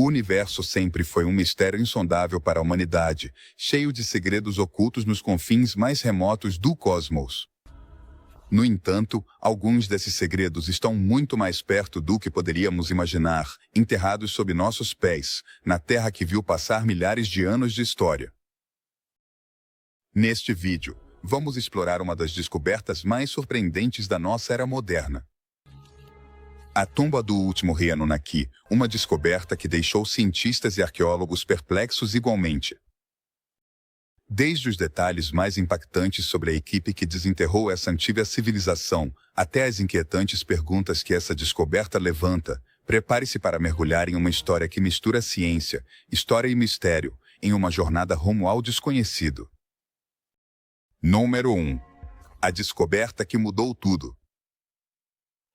universo sempre foi um mistério insondável para a humanidade, cheio de segredos ocultos nos confins mais remotos do cosmos. No entanto, alguns desses segredos estão muito mais perto do que poderíamos imaginar, enterrados sob nossos pés, na Terra que viu passar milhares de anos de história. Neste vídeo, vamos explorar uma das descobertas mais surpreendentes da nossa era moderna. A tumba do último rei Anunnaki, uma descoberta que deixou cientistas e arqueólogos perplexos igualmente. Desde os detalhes mais impactantes sobre a equipe que desenterrou essa antiga civilização, até as inquietantes perguntas que essa descoberta levanta, prepare-se para mergulhar em uma história que mistura ciência, história e mistério, em uma jornada rumo ao desconhecido. Número 1. A descoberta que mudou tudo.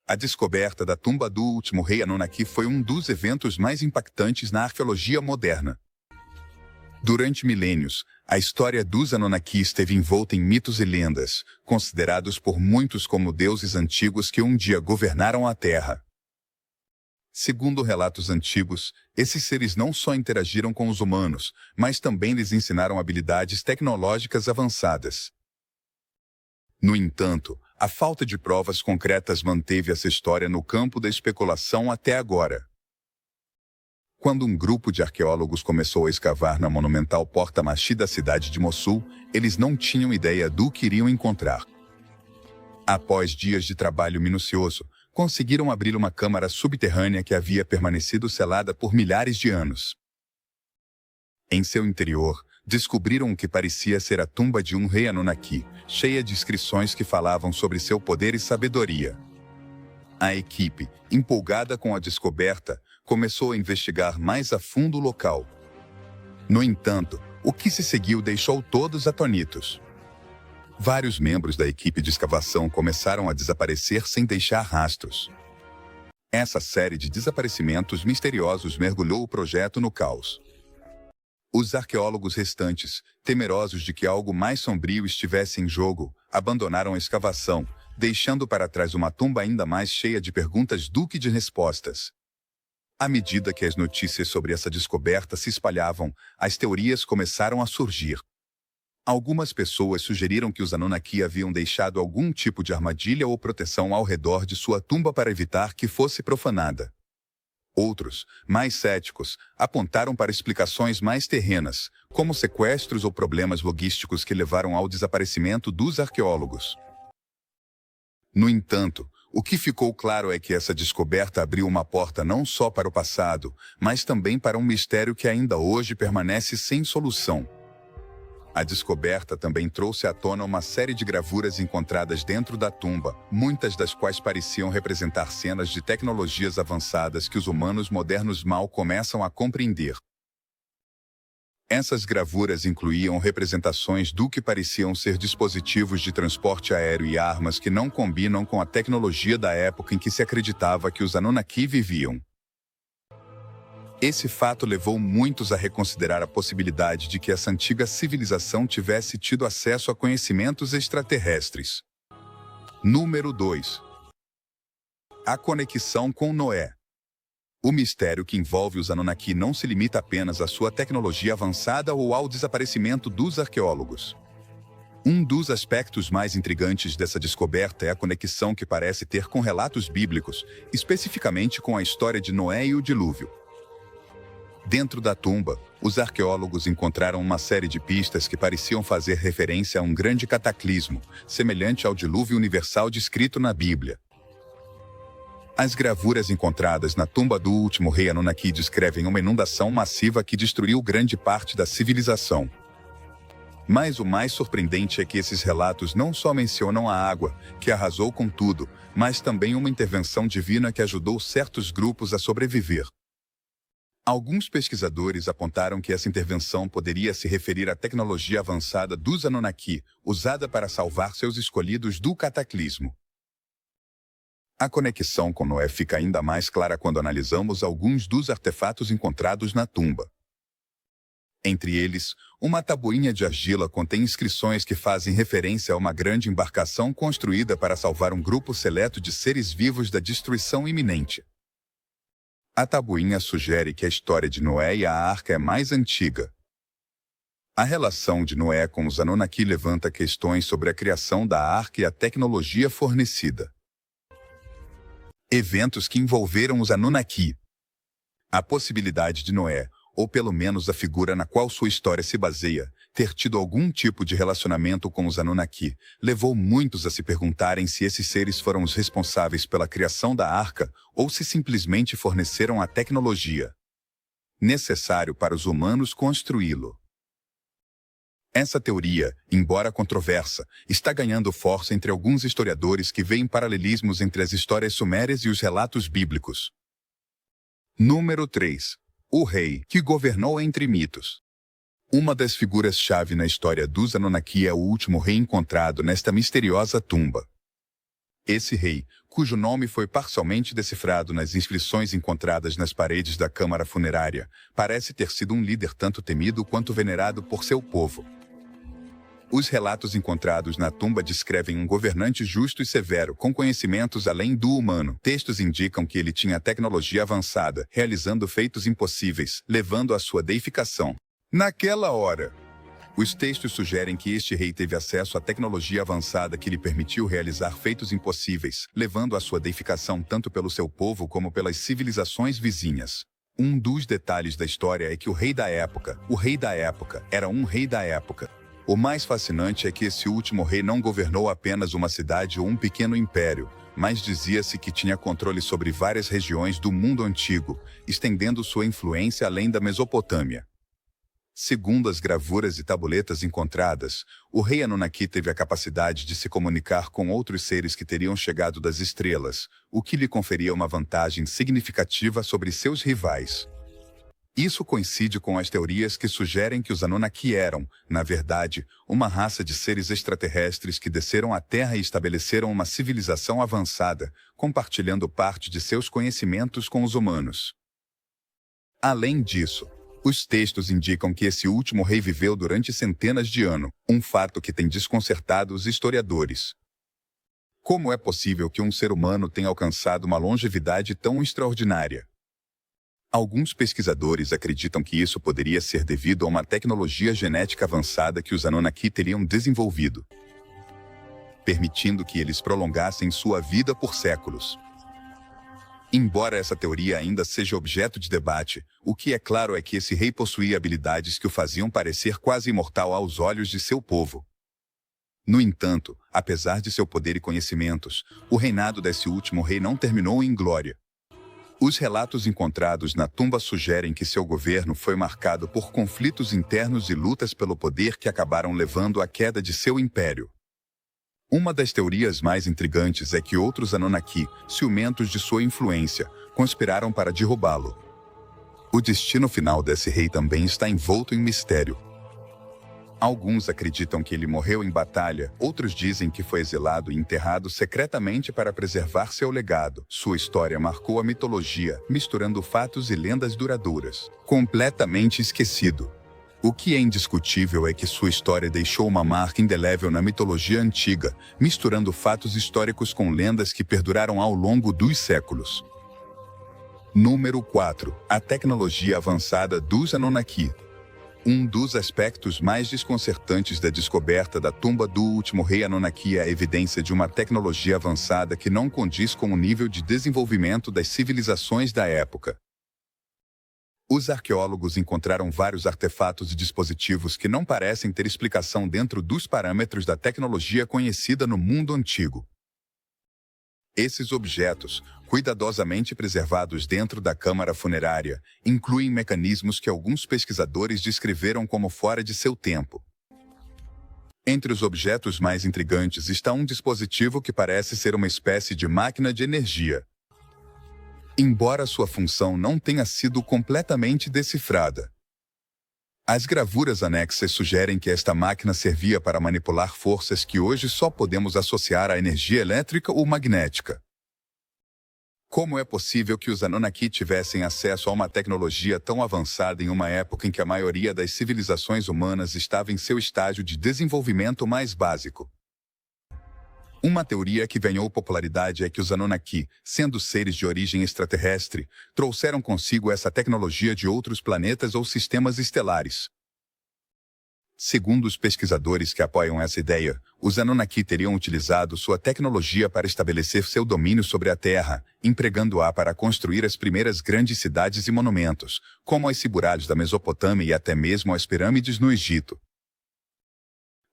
A descoberta da tumba do último rei Anunnaki foi um dos eventos mais impactantes na arqueologia moderna. Durante milênios, a história dos Anunnaki esteve envolta em mitos e lendas, considerados por muitos como deuses antigos que um dia governaram a Terra. Segundo relatos antigos, esses seres não só interagiram com os humanos, mas também lhes ensinaram habilidades tecnológicas avançadas. No entanto, a falta de provas concretas manteve essa história no campo da especulação até agora. Quando um grupo de arqueólogos começou a escavar na monumental Porta Machi da cidade de Mossul, eles não tinham ideia do que iriam encontrar. Após dias de trabalho minucioso, conseguiram abrir uma câmara subterrânea que havia permanecido selada por milhares de anos. Em seu interior, descobriram o que parecia ser a tumba de um rei Anunnaki, cheia de inscrições que falavam sobre seu poder e sabedoria. A equipe, empolgada com a descoberta, começou a investigar mais a fundo o local. No entanto, o que se seguiu deixou todos atônitos. Vários membros da equipe de escavação começaram a desaparecer sem deixar rastros. Essa série de desaparecimentos misteriosos mergulhou o projeto no caos. Os arqueólogos restantes, temerosos de que algo mais sombrio estivesse em jogo, abandonaram a escavação, deixando para trás uma tumba ainda mais cheia de perguntas do que de respostas. À medida que as notícias sobre essa descoberta se espalhavam, as teorias começaram a surgir. Algumas pessoas sugeriram que os Anunnaki haviam deixado algum tipo de armadilha ou proteção ao redor de sua tumba para evitar que fosse profanada. Outros, mais céticos, apontaram para explicações mais terrenas, como sequestros ou problemas logísticos que levaram ao desaparecimento dos arqueólogos. No entanto, o que ficou claro é que essa descoberta abriu uma porta não só para o passado, mas também para um mistério que ainda hoje permanece sem solução. A descoberta também trouxe à tona uma série de gravuras encontradas dentro da tumba, muitas das quais pareciam representar cenas de tecnologias avançadas que os humanos modernos mal começam a compreender. Essas gravuras incluíam representações do que pareciam ser dispositivos de transporte aéreo e armas que não combinam com a tecnologia da época em que se acreditava que os Anunnaki viviam. Esse fato levou muitos a reconsiderar a possibilidade de que essa antiga civilização tivesse tido acesso a conhecimentos extraterrestres. Número 2. A conexão com Noé. O mistério que envolve os Anunnaki não se limita apenas à sua tecnologia avançada ou ao desaparecimento dos arqueólogos. Um dos aspectos mais intrigantes dessa descoberta é a conexão que parece ter com relatos bíblicos, especificamente com a história de Noé e o dilúvio. Dentro da tumba, os arqueólogos encontraram uma série de pistas que pareciam fazer referência a um grande cataclismo, semelhante ao dilúvio universal descrito na Bíblia. As gravuras encontradas na tumba do último rei Anunnaki descrevem uma inundação massiva que destruiu grande parte da civilização. Mas o mais surpreendente é que esses relatos não só mencionam a água, que arrasou com tudo, mas também uma intervenção divina que ajudou certos grupos a sobreviver. Alguns pesquisadores apontaram que essa intervenção poderia se referir à tecnologia avançada dos Anunnaki, usada para salvar seus escolhidos do cataclismo. A conexão com Noé fica ainda mais clara quando analisamos alguns dos artefatos encontrados na tumba. Entre eles, uma tabuinha de argila contém inscrições que fazem referência a uma grande embarcação construída para salvar um grupo seleto de seres vivos da destruição iminente. A tabuinha sugere que a história de Noé e a arca é mais antiga. A relação de Noé com os Anunnaki levanta questões sobre a criação da arca e a tecnologia fornecida. Eventos que envolveram os Anunnaki. A possibilidade de Noé, ou pelo menos a figura na qual sua história se baseia, ter tido algum tipo de relacionamento com os Anunnaki, levou muitos a se perguntarem se esses seres foram os responsáveis pela criação da arca ou se simplesmente forneceram a tecnologia necessário para os humanos construí-lo. Essa teoria, embora controversa, está ganhando força entre alguns historiadores que veem paralelismos entre as histórias sumérias e os relatos bíblicos. Número 3. O rei que governou entre mitos. Uma das figuras-chave na história dos Anunnaki é o último rei encontrado nesta misteriosa tumba. Esse rei, cujo nome foi parcialmente decifrado nas inscrições encontradas nas paredes da câmara funerária, parece ter sido um líder tanto temido quanto venerado por seu povo. Os relatos encontrados na tumba descrevem um governante justo e severo, com conhecimentos além do humano. Textos indicam que ele tinha tecnologia avançada, realizando feitos impossíveis, levando à sua deificação. Naquela hora, os textos sugerem que este rei teve acesso à tecnologia avançada que lhe permitiu realizar feitos impossíveis, levando à sua deificação tanto pelo seu povo como pelas civilizações vizinhas. Um dos detalhes da história é que o rei da época, era um rei da época. O mais fascinante é que esse último rei não governou apenas uma cidade ou um pequeno império, mas dizia-se que tinha controle sobre várias regiões do mundo antigo, estendendo sua influência além da Mesopotâmia. Segundo as gravuras e tabuletas encontradas, o rei Anunnaki teve a capacidade de se comunicar com outros seres que teriam chegado das estrelas, o que lhe conferia uma vantagem significativa sobre seus rivais. Isso coincide com as teorias que sugerem que os Anunnaki eram, na verdade, uma raça de seres extraterrestres que desceram à Terra e estabeleceram uma civilização avançada, compartilhando parte de seus conhecimentos com os humanos. Além disso, os textos indicam que esse último rei viveu durante centenas de anos, um fato que tem desconcertado os historiadores. Como é possível que um ser humano tenha alcançado uma longevidade tão extraordinária? Alguns pesquisadores acreditam que isso poderia ser devido a uma tecnologia genética avançada que os Anunnaki teriam desenvolvido, permitindo que eles prolongassem sua vida por séculos. Embora essa teoria ainda seja objeto de debate, o que é claro é que esse rei possuía habilidades que o faziam parecer quase imortal aos olhos de seu povo. No entanto, apesar de seu poder e conhecimentos, o reinado desse último rei não terminou em glória. Os relatos encontrados na tumba sugerem que seu governo foi marcado por conflitos internos e lutas pelo poder que acabaram levando à queda de seu império. Uma das teorias mais intrigantes é que outros Anunnaki, ciumentos de sua influência, conspiraram para derrubá-lo. O destino final desse rei também está envolto em mistério. Alguns acreditam que ele morreu em batalha, outros dizem que foi exilado e enterrado secretamente para preservar seu legado. Sua história marcou a mitologia, misturando fatos e lendas duradouras. Completamente esquecido. O que é indiscutível é que sua história deixou uma marca indelével na mitologia antiga, misturando fatos históricos com lendas que perduraram ao longo dos séculos. Número 4. A tecnologia avançada dos Anunnaki. Um dos aspectos mais desconcertantes da descoberta da tumba do último rei Anunnaki é a evidência de uma tecnologia avançada que não condiz com o nível de desenvolvimento das civilizações da época. Os arqueólogos encontraram vários artefatos e dispositivos que não parecem ter explicação dentro dos parâmetros da tecnologia conhecida no mundo antigo. Esses objetos, cuidadosamente preservados dentro da câmara funerária, incluem mecanismos que alguns pesquisadores descreveram como fora de seu tempo. Entre os objetos mais intrigantes está um dispositivo que parece ser uma espécie de máquina de energia. Embora sua função não tenha sido completamente decifrada, as gravuras anexas sugerem que esta máquina servia para manipular forças que hoje só podemos associar à energia elétrica ou magnética. Como é possível que os Anunnaki tivessem acesso a uma tecnologia tão avançada em uma época em que a maioria das civilizações humanas estava em seu estágio de desenvolvimento mais básico? Uma teoria que ganhou popularidade é que os Anunnaki, sendo seres de origem extraterrestre, trouxeram consigo essa tecnologia de outros planetas ou sistemas estelares. Segundo os pesquisadores que apoiam essa ideia, os Anunnaki teriam utilizado sua tecnologia para estabelecer seu domínio sobre a Terra, empregando-a para construir as primeiras grandes cidades e monumentos, como as Ciburálias da Mesopotâmia e até mesmo as pirâmides no Egito.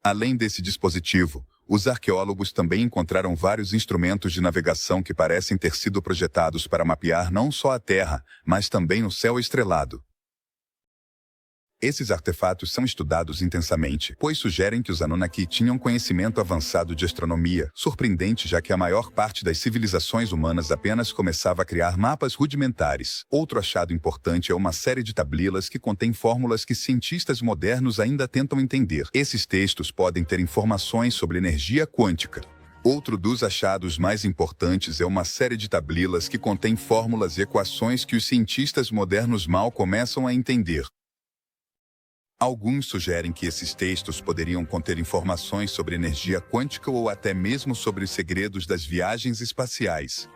Além desse dispositivo, os arqueólogos também encontraram vários instrumentos de navegação que parecem ter sido projetados para mapear não só a Terra, mas também o céu estrelado. Esses artefatos são estudados intensamente, pois sugerem que os Anunnaki tinham conhecimento avançado de astronomia, surpreendente já que a maior parte das civilizações humanas apenas começava a criar mapas rudimentares. Outro achado importante é uma série de tablilas que contém fórmulas que cientistas modernos ainda tentam entender. Esses textos podem ter informações sobre energia quântica. Outro dos achados mais importantes é uma série de tablilas que contém fórmulas e equações que os cientistas modernos mal começam a entender. Alguns sugerem que esses textos poderiam conter informações sobre energia quântica ou até mesmo sobre os segredos das viagens espaciais.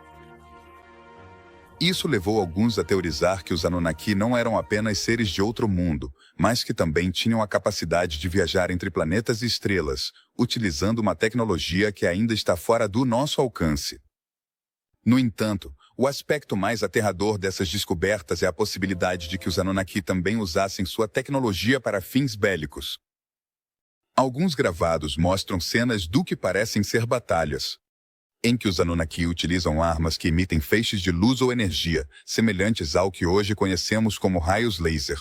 Isso levou alguns a teorizar que os Anunnaki não eram apenas seres de outro mundo, mas que também tinham a capacidade de viajar entre planetas e estrelas, utilizando uma tecnologia que ainda está fora do nosso alcance. No entanto, o aspecto mais aterrador dessas descobertas é a possibilidade de que os Anunnaki também usassem sua tecnologia para fins bélicos. Alguns gravados mostram cenas do que parecem ser batalhas, em que os Anunnaki utilizam armas que emitem feixes de luz ou energia, semelhantes ao que hoje conhecemos como raios laser.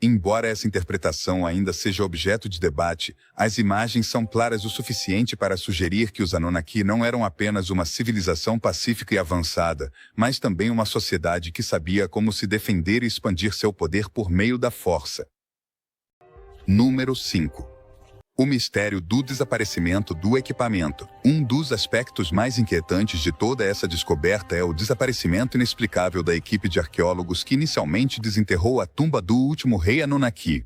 Embora essa interpretação ainda seja objeto de debate, as imagens são claras o suficiente para sugerir que os Anunnaki não eram apenas uma civilização pacífica e avançada, mas também uma sociedade que sabia como se defender e expandir seu poder por meio da força. Número 5. O mistério do desaparecimento do equipamento. Um dos aspectos mais inquietantes de toda essa descoberta é o desaparecimento inexplicável da equipe de arqueólogos que inicialmente desenterrou a tumba do último rei Anunnaki.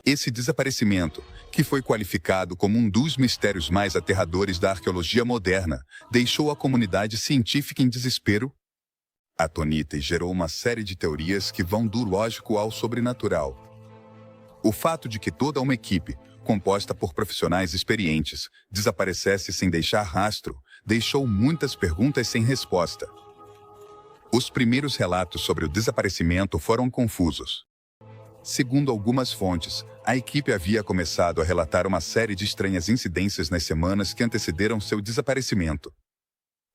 Esse desaparecimento, que foi qualificado como um dos mistérios mais aterradores da arqueologia moderna, deixou a comunidade científica em desespero, atonita e gerou uma série de teorias que vão do lógico ao sobrenatural. O fato de que toda uma equipe, composta por profissionais experientes, desaparecesse sem deixar rastro, deixou muitas perguntas sem resposta. Os primeiros relatos sobre o desaparecimento foram confusos. Segundo algumas fontes, a equipe havia começado a relatar uma série de estranhas incidências nas semanas que antecederam seu desaparecimento.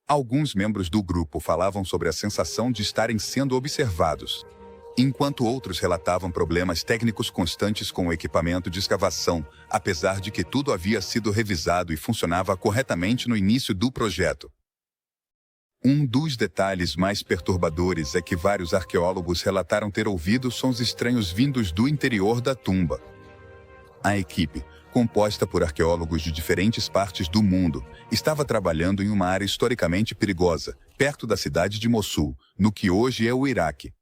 Alguns membros do grupo falavam sobre a sensação de estarem sendo observados, enquanto outros relatavam problemas técnicos constantes com o equipamento de escavação, apesar de que tudo havia sido revisado e funcionava corretamente no início do projeto. Um dos detalhes mais perturbadores é que vários arqueólogos relataram ter ouvido sons estranhos vindos do interior da tumba. A equipe, composta por arqueólogos de diferentes partes do mundo, estava trabalhando em uma área historicamente perigosa, perto da cidade de Mossul, no que hoje é o Iraque.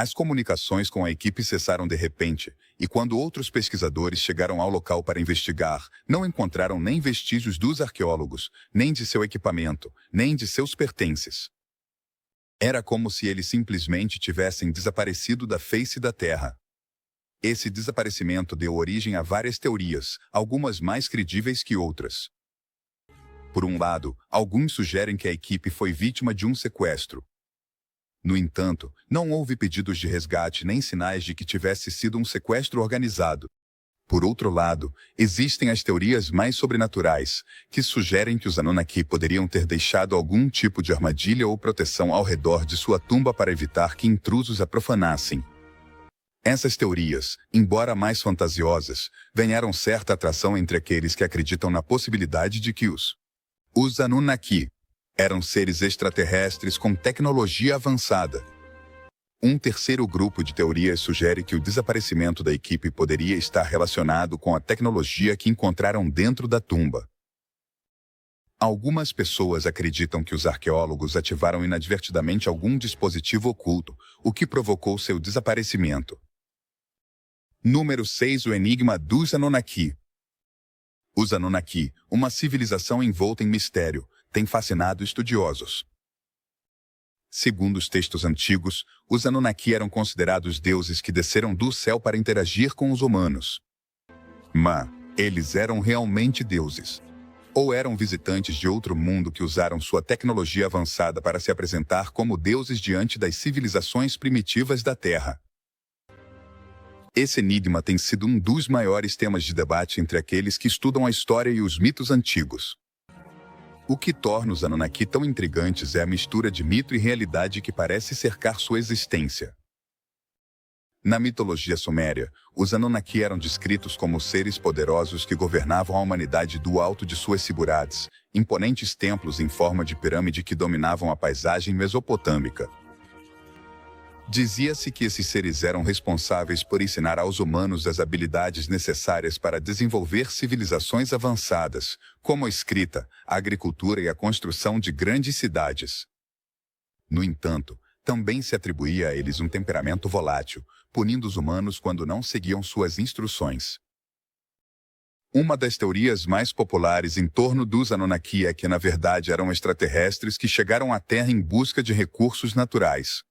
As comunicações com a equipe cessaram de repente, e quando outros pesquisadores chegaram ao local para investigar, não encontraram nem vestígios dos arqueólogos, nem de seu equipamento, nem de seus pertences. Era como se eles simplesmente tivessem desaparecido da face da Terra. Esse desaparecimento deu origem a várias teorias, algumas mais credíveis que outras. Por um lado, alguns sugerem que a equipe foi vítima de um sequestro. No entanto, não houve pedidos de resgate nem sinais de que tivesse sido um sequestro organizado. Por outro lado, existem as teorias mais sobrenaturais, que sugerem que os Anunnaki poderiam ter deixado algum tipo de armadilha ou proteção ao redor de sua tumba para evitar que intrusos a profanassem. Essas teorias, embora mais fantasiosas, ganharam certa atração entre aqueles que acreditam na possibilidade de que os Anunnaki eram seres extraterrestres com tecnologia avançada. Um terceiro grupo de teorias sugere que o desaparecimento da equipe poderia estar relacionado com a tecnologia que encontraram dentro da tumba. Algumas pessoas acreditam que os arqueólogos ativaram inadvertidamente algum dispositivo oculto, o que provocou seu desaparecimento. Número 6. O enigma dos Anunnaki. Os Anunnaki, uma civilização envolta em mistério, tem fascinado estudiosos. Segundo os textos antigos, os Anunnaki eram considerados deuses que desceram do céu para interagir com os humanos. Mas eles eram realmente deuses? Ou eram visitantes de outro mundo que usaram sua tecnologia avançada para se apresentar como deuses diante das civilizações primitivas da Terra? Esse enigma tem sido um dos maiores temas de debate entre aqueles que estudam a história e os mitos antigos. O que torna os Anunnaki tão intrigantes é a mistura de mito e realidade que parece cercar sua existência. Na mitologia suméria, os Anunnaki eram descritos como seres poderosos que governavam a humanidade do alto de suas ciburades, imponentes templos em forma de pirâmide que dominavam a paisagem mesopotâmica. Dizia-se que esses seres eram responsáveis por ensinar aos humanos as habilidades necessárias para desenvolver civilizações avançadas, como a escrita, a agricultura e a construção de grandes cidades. No entanto, também se atribuía a eles um temperamento volátil, punindo os humanos quando não seguiam suas instruções. Uma das teorias mais populares em torno dos Anunnaki é que, na verdade, eram extraterrestres que chegaram à Terra em busca de recursos naturais.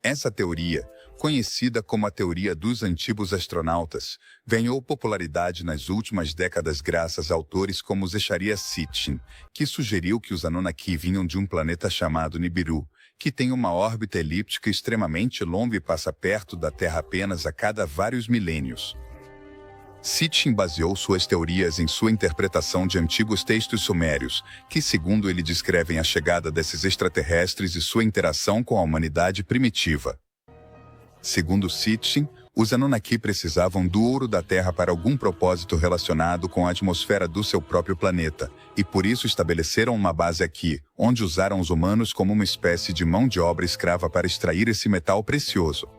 Essa teoria, conhecida como a teoria dos antigos astronautas, ganhou popularidade nas últimas décadas graças a autores como Zecharia Sitchin, que sugeriu que os Anunnaki vinham de um planeta chamado Nibiru, que tem uma órbita elíptica extremamente longa e passa perto da Terra apenas a cada vários milênios. Sitchin baseou suas teorias em sua interpretação de antigos textos sumérios, que, segundo ele, descrevem a chegada desses extraterrestres e sua interação com a humanidade primitiva. Segundo Sitchin, os Anunnaki precisavam do ouro da Terra para algum propósito relacionado com a atmosfera do seu próprio planeta, e por isso estabeleceram uma base aqui, onde usaram os humanos como uma espécie de mão de obra escrava para extrair esse metal precioso.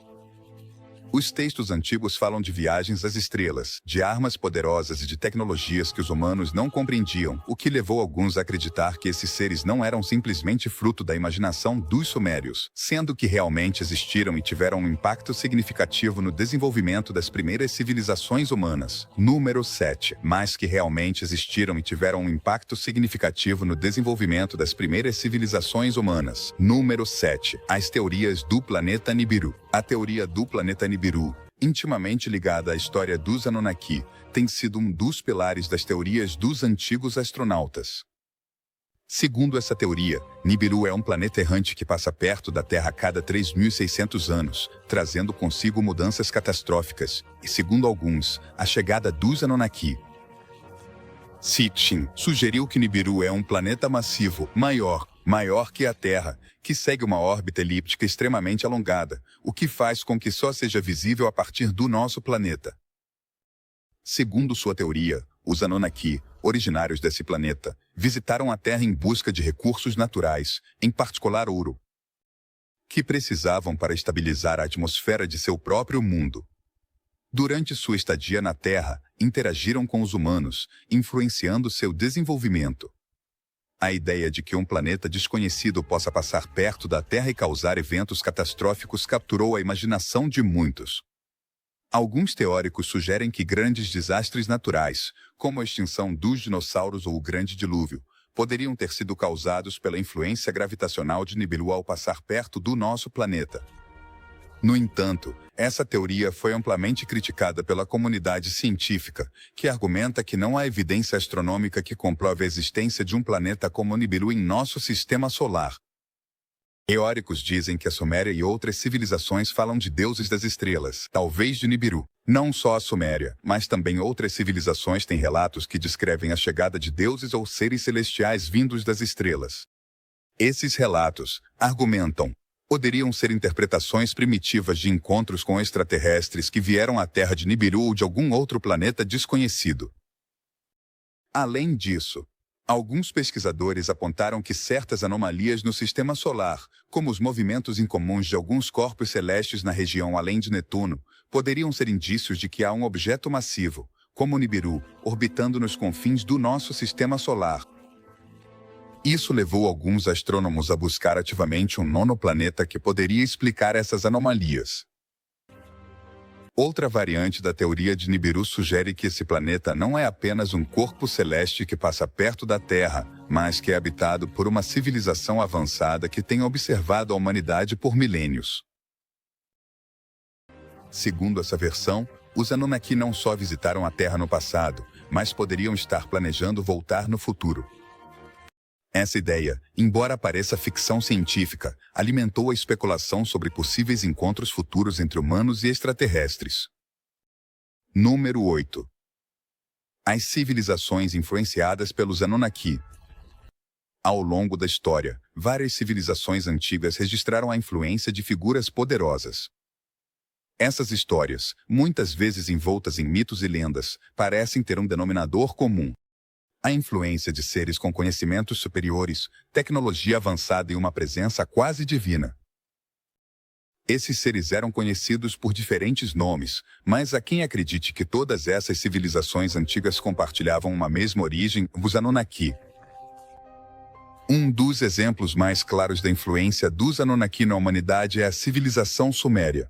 Os textos antigos falam de viagens às estrelas, de armas poderosas e de tecnologias que os humanos não compreendiam, o que levou alguns a acreditar que esses seres não eram simplesmente fruto da imaginação dos sumérios, sendo que realmente existiram e tiveram um impacto significativo no desenvolvimento das primeiras civilizações humanas. Número 7. Mas que realmente existiram e tiveram um impacto significativo no desenvolvimento das primeiras civilizações humanas. Número 7. As teorias do planeta Nibiru. A teoria do planeta Nibiru, intimamente ligada à história dos Anunnaki, tem sido um dos pilares das teorias dos antigos astronautas. Segundo essa teoria, Nibiru é um planeta errante que passa perto da Terra a cada 3.600 anos, trazendo consigo mudanças catastróficas, e segundo alguns, a chegada dos Anunnaki. Sitchin sugeriu que Nibiru é um planeta massivo, maior que a Terra, que segue uma órbita elíptica extremamente alongada, o que faz com que só seja visível a partir do nosso planeta. Segundo sua teoria, os Anunnaki, originários desse planeta, visitaram a Terra em busca de recursos naturais, em particular ouro, que precisavam para estabilizar a atmosfera de seu próprio mundo. Durante sua estadia na Terra, interagiram com os humanos, influenciando seu desenvolvimento. A ideia de que um planeta desconhecido possa passar perto da Terra e causar eventos catastróficos capturou a imaginação de muitos. Alguns teóricos sugerem que grandes desastres naturais, como a extinção dos dinossauros ou o Grande Dilúvio, poderiam ter sido causados pela influência gravitacional de Nibiru ao passar perto do nosso planeta. No entanto, essa teoria foi amplamente criticada pela comunidade científica, que argumenta que não há evidência astronômica que comprove a existência de um planeta como Nibiru em nosso sistema solar. Teóricos dizem que a Suméria e outras civilizações falam de deuses das estrelas, talvez de Nibiru. Não só a Suméria, mas também outras civilizações têm relatos que descrevem a chegada de deuses ou seres celestiais vindos das estrelas. Esses relatos, argumentam, poderiam ser interpretações primitivas de encontros com extraterrestres que vieram à Terra de Nibiru ou de algum outro planeta desconhecido. Além disso, alguns pesquisadores apontaram que certas anomalias no sistema solar, como os movimentos incomuns de alguns corpos celestes na região além de Netuno, poderiam ser indícios de que há um objeto massivo, como Nibiru, orbitando nos confins do nosso sistema solar. Isso levou alguns astrônomos a buscar ativamente um nono planeta que poderia explicar essas anomalias. Outra variante da teoria de Nibiru sugere que esse planeta não é apenas um corpo celeste que passa perto da Terra, mas que é habitado por uma civilização avançada que tem observado a humanidade por milênios. Segundo essa versão, os Anunnaki não só visitaram a Terra no passado, mas poderiam estar planejando voltar no futuro. Essa ideia, embora pareça ficção científica, alimentou a especulação sobre possíveis encontros futuros entre humanos e extraterrestres. Número 8. As civilizações influenciadas pelos Anunnaki. Ao longo da história, várias civilizações antigas registraram a influência de figuras poderosas. Essas histórias, muitas vezes envoltas em mitos e lendas, parecem ter um denominador comum: a influência de seres com conhecimentos superiores, tecnologia avançada e uma presença quase divina. Esses seres eram conhecidos por diferentes nomes, mas há quem acredite que todas essas civilizações antigas compartilhavam uma mesma origem, os Anunnaki. Um dos exemplos mais claros da influência dos Anunnaki na humanidade é a civilização suméria.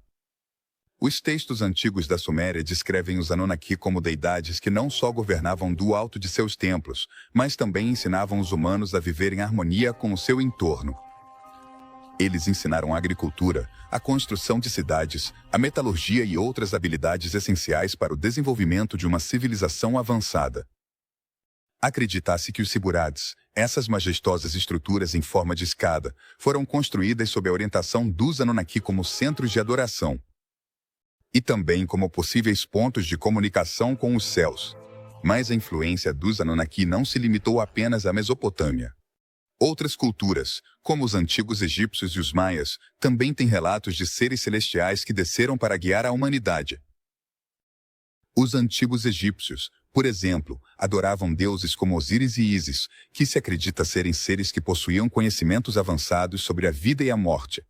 Os textos antigos da Suméria descrevem os Anunnaki como deidades que não só governavam do alto de seus templos, mas também ensinavam os humanos a viver em harmonia com o seu entorno. Eles ensinaram a agricultura, a construção de cidades, a metalurgia e outras habilidades essenciais para o desenvolvimento de uma civilização avançada. Acredita-se que os zigurates, essas majestosas estruturas em forma de escada, foram construídas sob a orientação dos Anunnaki como centros de adoração e também como possíveis pontos de comunicação com os céus. Mas a influência dos Anunnaki não se limitou apenas à Mesopotâmia. Outras culturas, como os antigos egípcios e os maias, também têm relatos de seres celestiais que desceram para guiar a humanidade. Os antigos egípcios, por exemplo, adoravam deuses como Osíris e Ísis, que se acredita serem seres que possuíam conhecimentos avançados sobre a vida e a morte.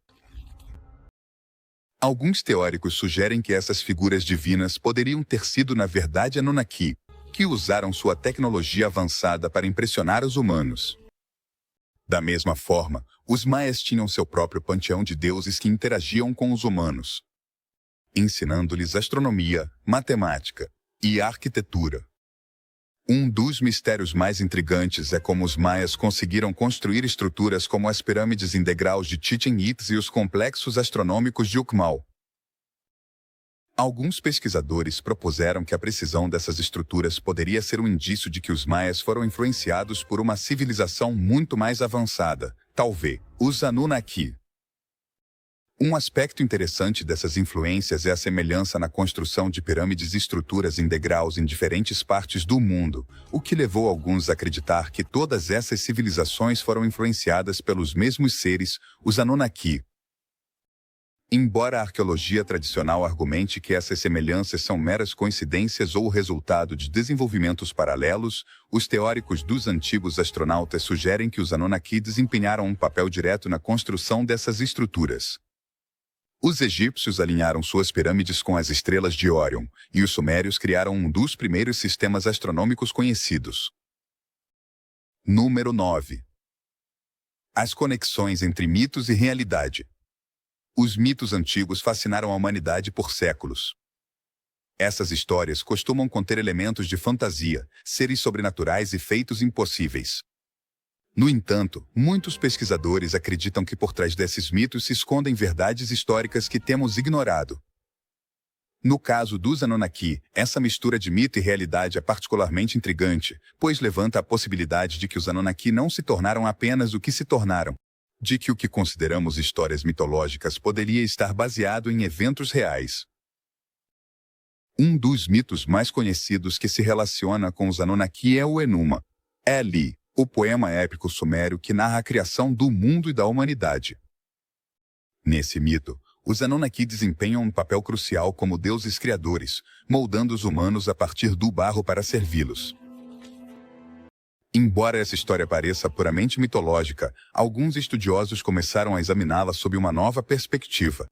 Alguns teóricos sugerem que essas figuras divinas poderiam ter sido na verdade Anunnaki, que usaram sua tecnologia avançada para impressionar os humanos. Da mesma forma, os maias tinham seu próprio panteão de deuses que interagiam com os humanos, ensinando-lhes astronomia, matemática e arquitetura. Um dos mistérios mais intrigantes é como os maias conseguiram construir estruturas como as pirâmides em degraus de Chichén Itzá e os complexos astronômicos de Uxmal. Alguns pesquisadores propuseram que a precisão dessas estruturas poderia ser um indício de que os maias foram influenciados por uma civilização muito mais avançada, talvez os Anunnaki. Um aspecto interessante dessas influências é a semelhança na construção de pirâmides e estruturas em degraus em diferentes partes do mundo, o que levou alguns a acreditar que todas essas civilizações foram influenciadas pelos mesmos seres, os Anunnaki. Embora a arqueologia tradicional argumente que essas semelhanças são meras coincidências ou o resultado de desenvolvimentos paralelos, os teóricos dos antigos astronautas sugerem que os Anunnaki desempenharam um papel direto na construção dessas estruturas. Os egípcios alinharam suas pirâmides com as estrelas de Órion, e os sumérios criaram um dos primeiros sistemas astronômicos conhecidos. Número 9. As conexões entre mitos e realidade. Os mitos antigos fascinaram a humanidade por séculos. Essas histórias costumam conter elementos de fantasia, seres sobrenaturais e feitos impossíveis. No entanto, muitos pesquisadores acreditam que por trás desses mitos se escondem verdades históricas que temos ignorado. No caso dos Anunnaki, essa mistura de mito e realidade é particularmente intrigante, pois levanta a possibilidade de que os Anunnaki não se tornaram apenas o que se tornaram, de que o que consideramos histórias mitológicas poderia estar baseado em eventos reais. Um dos mitos mais conhecidos que se relaciona com os Anunnaki é o Enuma Eli, o poema épico sumério que narra a criação do mundo e da humanidade. Nesse mito, os Anunnaki desempenham um papel crucial como deuses criadores, moldando os humanos a partir do barro para servi-los. Embora essa história pareça puramente mitológica, alguns estudiosos começaram a examiná-la sob uma nova perspectiva.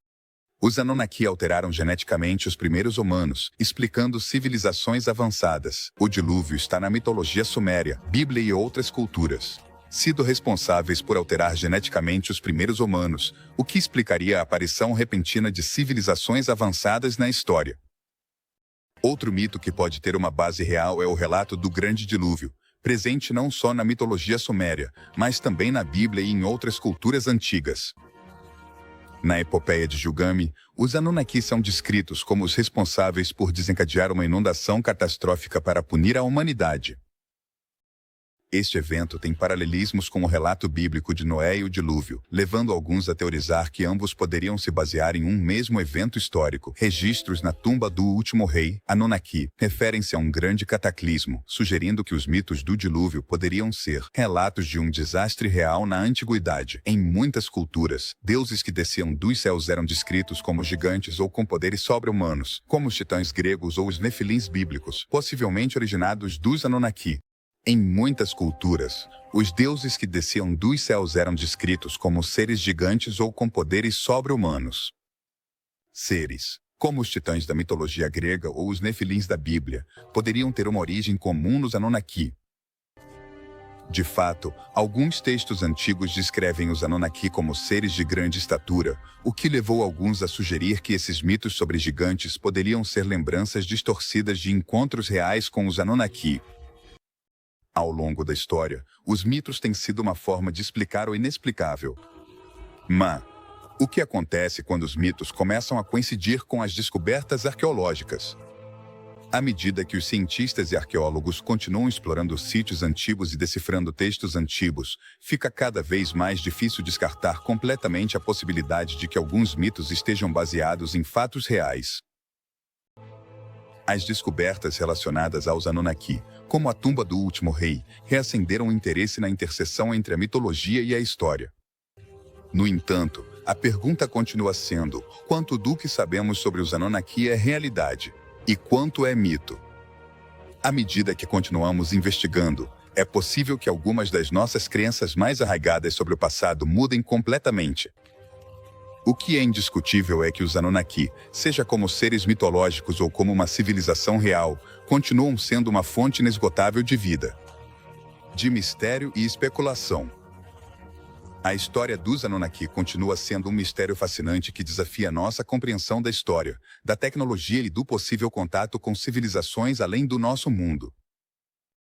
Os Anunnaki alteraram geneticamente os primeiros humanos, explicando civilizações avançadas. O dilúvio está na mitologia suméria, Bíblia e outras culturas, sido responsáveis por alterar geneticamente os primeiros humanos, o que explicaria a aparição repentina de civilizações avançadas na história. Outro mito que pode ter uma base real é o relato do Grande Dilúvio, presente não só na mitologia suméria, mas também na Bíblia e em outras culturas antigas. Na epopeia de Gilgamesh, os Anunnaki são descritos como os responsáveis por desencadear uma inundação catastrófica para punir a humanidade. Este evento tem paralelismos com o relato bíblico de Noé e o dilúvio, levando alguns a teorizar que ambos poderiam se basear em um mesmo evento histórico. Registros na tumba do último rei, Anunnaki, referem-se a um grande cataclismo, sugerindo que os mitos do dilúvio poderiam ser relatos de um desastre real na antiguidade. Em muitas culturas, deuses que desciam dos céus eram descritos como gigantes ou com poderes sobre-humanos, como os titãs gregos ou os nefilins bíblicos, possivelmente originados dos Anunnaki. Em muitas culturas, os deuses que desciam dos céus eram descritos como seres gigantes ou com poderes sobre-humanos. Seres, como os titãs da mitologia grega ou os nefilins da Bíblia, poderiam ter uma origem comum nos Anunnaki. De fato, alguns textos antigos descrevem os Anunnaki como seres de grande estatura, o que levou alguns a sugerir que esses mitos sobre gigantes poderiam ser lembranças distorcidas de encontros reais com os Anunnaki. Ao longo da história, os mitos têm sido uma forma de explicar o inexplicável. Mas o que acontece quando os mitos começam a coincidir com as descobertas arqueológicas? À medida que os cientistas e arqueólogos continuam explorando sítios antigos e decifrando textos antigos, fica cada vez mais difícil descartar completamente a possibilidade de que alguns mitos estejam baseados em fatos reais. As descobertas relacionadas aos Anunnaki, como a tumba do último rei, reacenderam o interesse na interseção entre a mitologia e a história. No entanto, a pergunta continua sendo: quanto do que sabemos sobre os Anunnaki é realidade? E quanto é mito? À medida que continuamos investigando, é possível que algumas das nossas crenças mais arraigadas sobre o passado mudem completamente. O que é indiscutível é que os Anunnaki, seja como seres mitológicos ou como uma civilização real, continuam sendo uma fonte inesgotável de vida, de mistério e especulação. A história dos Anunnaki continua sendo um mistério fascinante que desafia nossa compreensão da história, da tecnologia e do possível contato com civilizações além do nosso mundo.